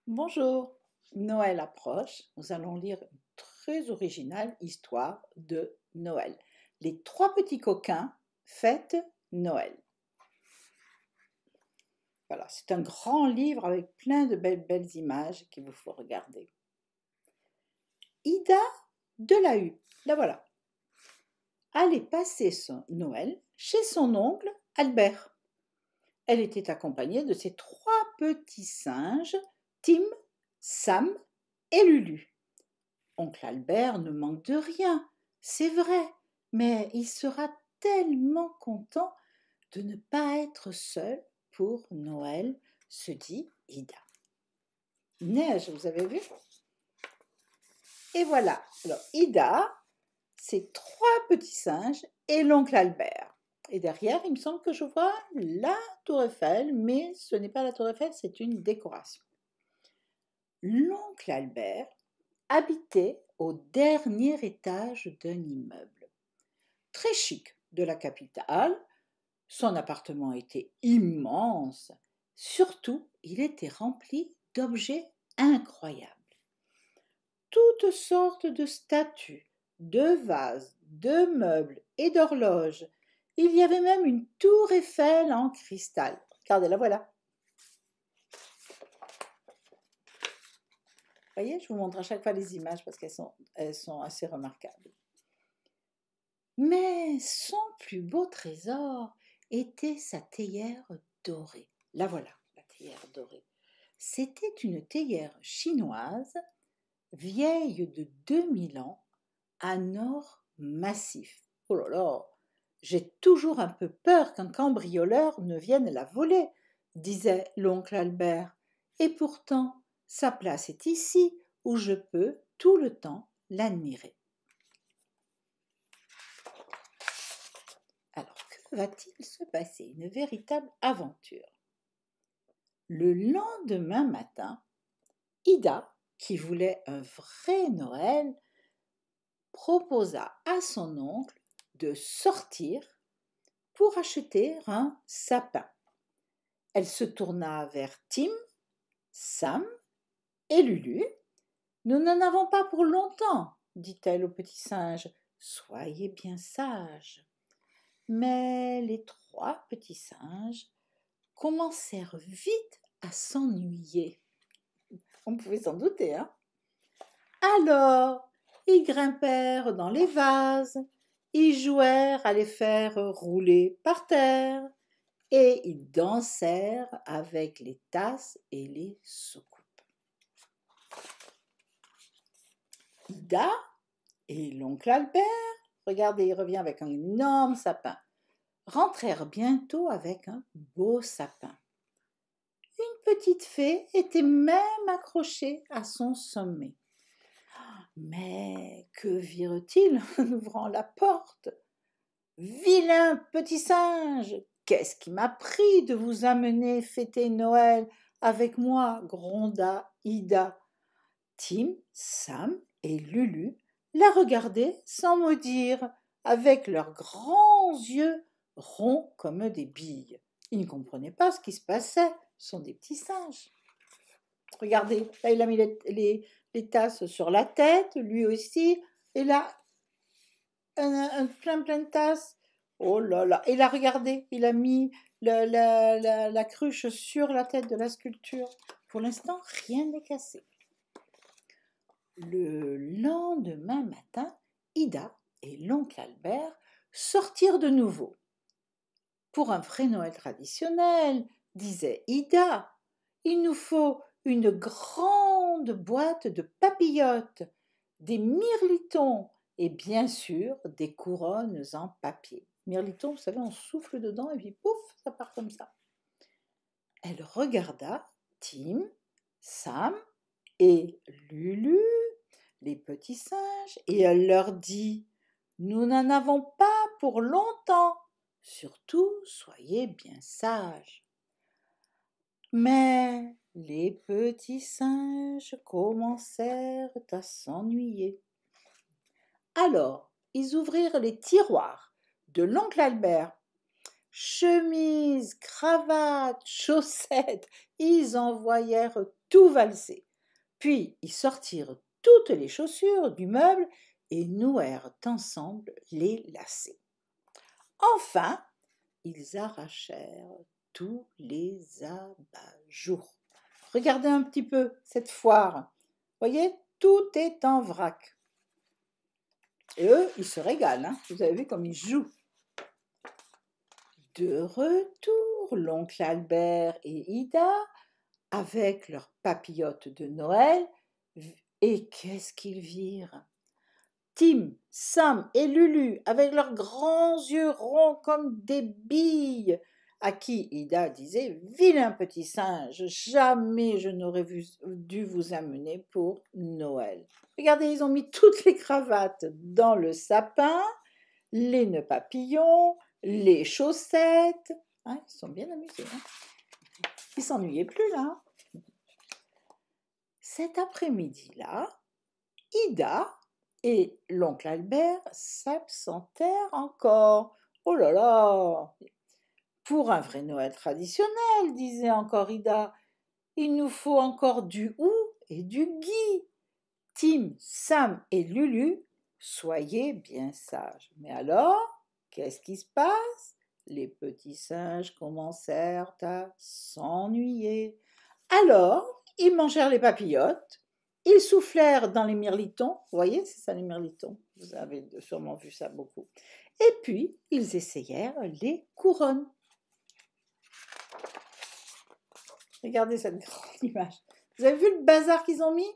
Bonjour, Noël approche. Nous allons lire une très originale histoire de Noël. Les trois petits coquins fêtent Noël. Voilà, c'est un grand livre avec plein de belles images qu'il vous faut regarder. Ida Delahaye, la voilà, allait passer son Noël chez son oncle Albert. Elle était accompagnée de ses trois petits singes, Tim, Sam et Lulu. Oncle Albert ne manque de rien, c'est vrai, mais il sera tellement content de ne pas être seul pour Noël, se dit Ida. Neige, vous avez vu? Et voilà, alors Ida, ses trois petits singes et l'oncle Albert. Et derrière, il me semble que je vois la tour Eiffel, mais ce n'est pas la tour Eiffel, c'est une décoration. L'oncle Albert habitait au dernier étage d'un immeuble très chic de la capitale. Son appartement était immense. Surtout, il était rempli d'objets incroyables. Toutes sortes de statues, de vases, de meubles et d'horloges. Il y avait même une tour Eiffel en cristal. Regardez, la voilà. Vous voyez, je vous montre à chaque fois les images parce qu'elles sont assez remarquables. Mais son plus beau trésor était sa théière dorée. La voilà, la théière dorée. C'était une théière chinoise, vieille de 2000 ans, en or massif. Oh là là, j'ai toujours un peu peur qu'un cambrioleur ne vienne la voler, disait l'oncle Albert. Et pourtant, sa place est ici, où je peux tout le temps l'admirer. Alors, que va-t-il se passer? Une véritable aventure. Le lendemain matin, Ida, qui voulait un vrai Noël, proposa à son oncle de sortir pour acheter un sapin. Elle se tourna vers Tim, Sam et Lulu. « Nous n'en avons pas pour longtemps, dit-elle au petit singe. Soyez bien sages. » Mais les trois petits singes commencèrent vite à s'ennuyer. On pouvait s'en douter, hein? Alors, ils grimpèrent dans les vases, ils jouèrent à les faire rouler par terre, et ils dansèrent avec les tasses et les soucoupes. Ida et l'oncle Albert, regardez, il revient avec un énorme sapin, rentrèrent bientôt avec un beau sapin. Une petite fée était même accrochée à son sommet. Mais que virent-ils en ouvrant la porte? « Vilain petit singe, qu'est-ce qui m'a pris de vous amener fêter Noël avec moi ?» gronda Ida. Tim, Sam et Lulu la regardaient sans mot dire, avec leurs grands yeux ronds comme des billes. Ils ne comprenaient pas ce qui se passait, ce sont des petits singes. Regardez, là il a mis les tasses sur la tête, lui aussi, et là, plein de tasses. Oh là là, et là, regardez, il a mis la cruche sur la tête de la sculpture. Pour l'instant, rien n'est cassé. Le lendemain matin, Ida et l'oncle Albert sortirent de nouveau. Pour un vrai Noël traditionnel, disait Ida, il nous faut une grande boîte de papillotes, des mirlitons et bien sûr des couronnes en papier. Mirliton, vous savez, on souffle dedans et puis pouf, ça part comme ça. Elle regarda Tim, Sam et Lulu, les petits singes, et elle leur dit « Nous n'en avons pas pour longtemps, surtout soyez bien sages. » Mais les petits singes commencèrent à s'ennuyer. Alors, ils ouvrirent les tiroirs de l'oncle Albert. Chemises, cravates, chaussettes, ils envoyèrent tout valser. Puis ils sortirent toutes les chaussures du meuble et nouèrent ensemble les lacets. Enfin, ils arrachèrent tous les abat-jours. Regardez un petit peu cette foire. Voyez, tout est en vrac. Et eux, ils se régalent. Hein. Vous avez vu comme ils jouent. De retour, l'oncle Albert et Ida, avec leurs papillotes de Noël, et qu'est-ce qu'ils virent? Tim, Sam et Lulu, avec leurs grands yeux ronds comme des billes, à qui Ida disait « Vilain petit singe, jamais je n'aurais dû vous amener pour Noël. » Regardez, ils ont mis toutes les cravates dans le sapin, les nœuds papillons, les chaussettes. Hein, ils sont bien amusés. Hein. Ils ne s'ennuyaient plus là. Cet après-midi-là, Ida et l'oncle Albert s'absentèrent encore. Oh là là! Pour un vrai Noël traditionnel, disait encore Ida, il nous faut encore du hou et du gui. Tim, Sam et Lulu, soyez bien sages. Mais alors, qu'est-ce qui se passe? Les petits singes commencèrent à s'ennuyer. Alors, ils mangèrent les papillotes, ils soufflèrent dans les mirlitons. Vous voyez, c'est ça les mirlitons. Vous avez sûrement vu ça beaucoup. Et puis, ils essayèrent les couronnes. Regardez cette grande image. Vous avez vu le bazar qu'ils ont mis?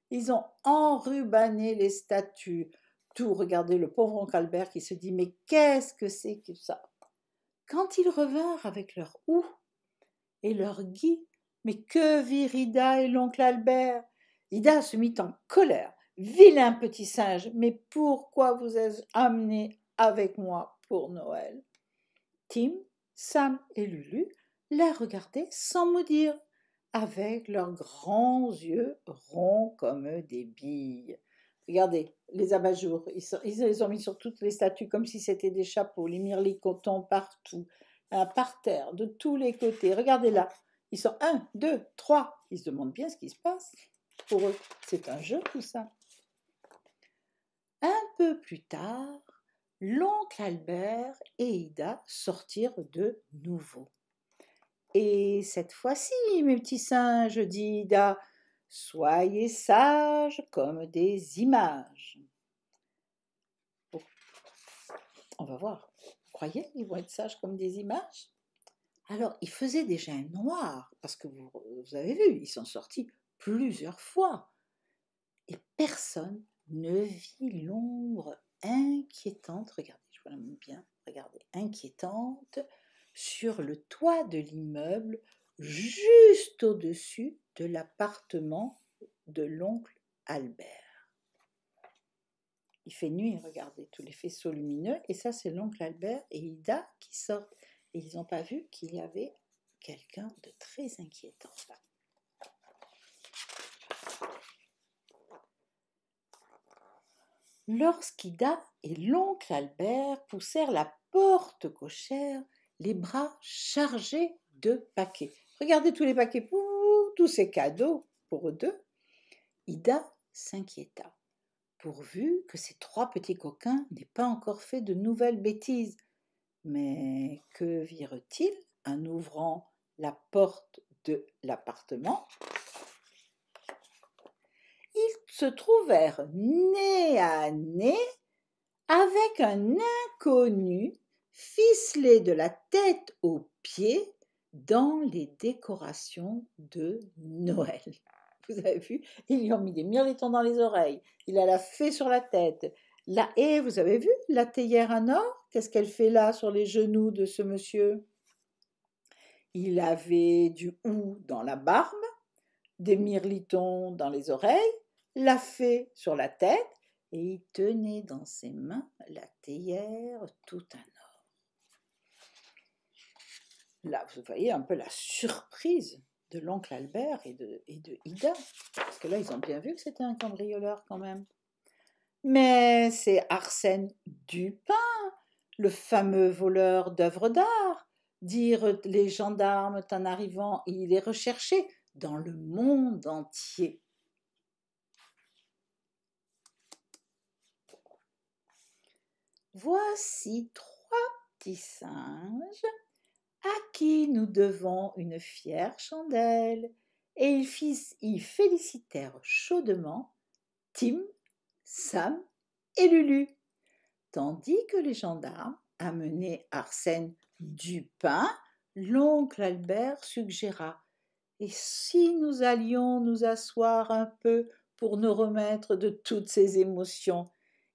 Ils ont enrubanné les statues. Tout, regardez le pauvre oncle Albert qui se dit « Mais qu'est-ce que c'est que ça ?» Quand ils revinrent avec leur houx et leur gui, mais que virent Ida et l'oncle Albert? Ida se mit en colère. « Vilain petit singe, mais pourquoi vous ai-je amené avec moi pour Noël ?» Tim, Sam et Lulu la regardaient sans mot dire, avec leurs grands yeux ronds comme des billes. Regardez, les abat-jours, ils les ont mis sur toutes les statues comme si c'était des chapeaux, les mirlicotons partout, par terre, de tous les côtés. Regardez là, ils sont 1, 2, 3. Ils se demandent bien ce qui se passe. Pour eux, c'est un jeu tout ça. Un peu plus tard, l'oncle Albert et Ida sortirent de nouveau. Et cette fois-ci, mes petits singes, dit Ida, soyez sages comme des images. Bon, on va voir. Vous croyez qu'ils vont être sages comme des images? Alors, il faisait déjà noir, parce que vous avez vu, ils sont sortis plusieurs fois. Et personne ne vit l'ombre inquiétante, regardez, je vous la montre bien, regardez, inquiétante, sur le toit de l'immeuble, juste au-dessus de l'appartement de l'oncle Albert. Il fait nuit, regardez, tous les faisceaux lumineux, et ça c'est l'oncle Albert et Ida qui sortent. Et ils n'ont pas vu qu'il y avait quelqu'un de très inquiétant là. Lorsqu'Ida et l'oncle Albert poussèrent la porte cochère, les bras chargés de paquets. Regardez tous les paquets, tous ces cadeaux pour eux deux. Ida s'inquiéta, pourvu que ces 3 petits coquins n'aient pas encore fait de nouvelles bêtises. Mais que virent-ils en ouvrant la porte de l'appartement? Ils se trouvèrent nez à nez avec un inconnu ficelé de la tête aux pieds dans les décorations de Noël. Vous avez vu, ils lui ont mis des mirlitons dans les oreilles, il a la fée sur la tête. Là, et vous avez vu la théière en or? Qu'est-ce qu'elle fait là sur les genoux de ce monsieur? Il avait du hou dans la barbe, des mirlitons dans les oreilles, la fée sur la tête, et il tenait dans ses mains la théière tout en or. Là, vous voyez un peu la surprise de l'oncle Albert et de Ida, parce que là, ils ont bien vu que c'était un cambrioleur quand même. Mais c'est Arsène Lupin, le fameux voleur d'œuvres d'art, dirent les gendarmes en arrivant, il est recherché dans le monde entier. Voici 3 petits singes à qui nous devons une fière chandelle, et ils félicitèrent chaudement Tim, Sam et Lulu, tandis que les gendarmes amenaient Arsène du pain. L'oncle Albert suggéra: et si nous allions nous asseoir un peu pour nous remettre de toutes ces émotions?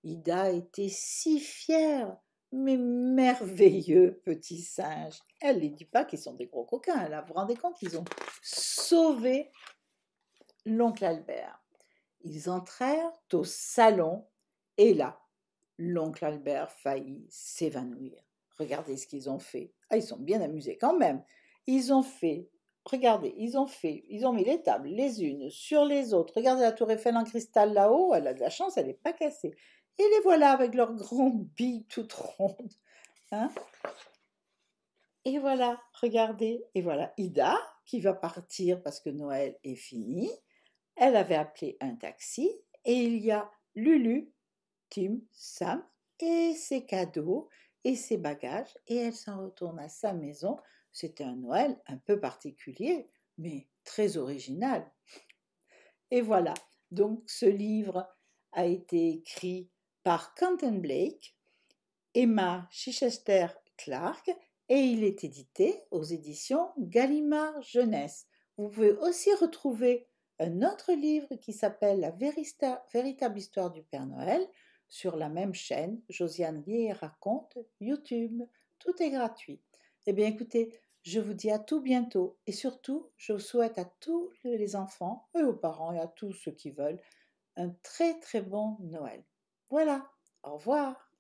Ida était si fière, mais merveilleux petits singes. Elle ne les dit pas qu'ils sont des gros coquins, là, vous vous rendez compte, ils ont sauvé l'oncle Albert. Ils entrèrent au salon et là, l'oncle Albert faillit s'évanouir. Regardez ce qu'ils ont fait. Ah, ils sont bien amusés quand même. Ils ont fait, regardez, ils ont mis les tables les unes sur les autres. Regardez la tour Eiffel en cristal là-haut, elle a de la chance, elle n'est pas cassée. Et les voilà avec leurs grandes billes toutes rondes. Hein? Et voilà, regardez, et voilà Ida qui va partir parce que Noël est fini. Elle avait appelé un taxi et il y a Lulu, Tim, Sam et ses cadeaux et ses bagages et elle s'en retourne à sa maison. C'était un Noël un peu particulier, mais très original. Et voilà, donc ce livre a été écrit par Quentin Blake, Emma Chichester-Clark et il est édité aux éditions Gallimard Jeunesse. Vous pouvez aussi retrouver un autre livre qui s'appelle La véritable histoire du Père Noël sur la même chaîne, Josiane Lié raconte YouTube. Tout est gratuit. Eh bien écoutez, je vous dis à tout bientôt et surtout, je vous souhaite à tous les enfants et aux parents et à tous ceux qui veulent un très très bon Noël. Voilà, au revoir.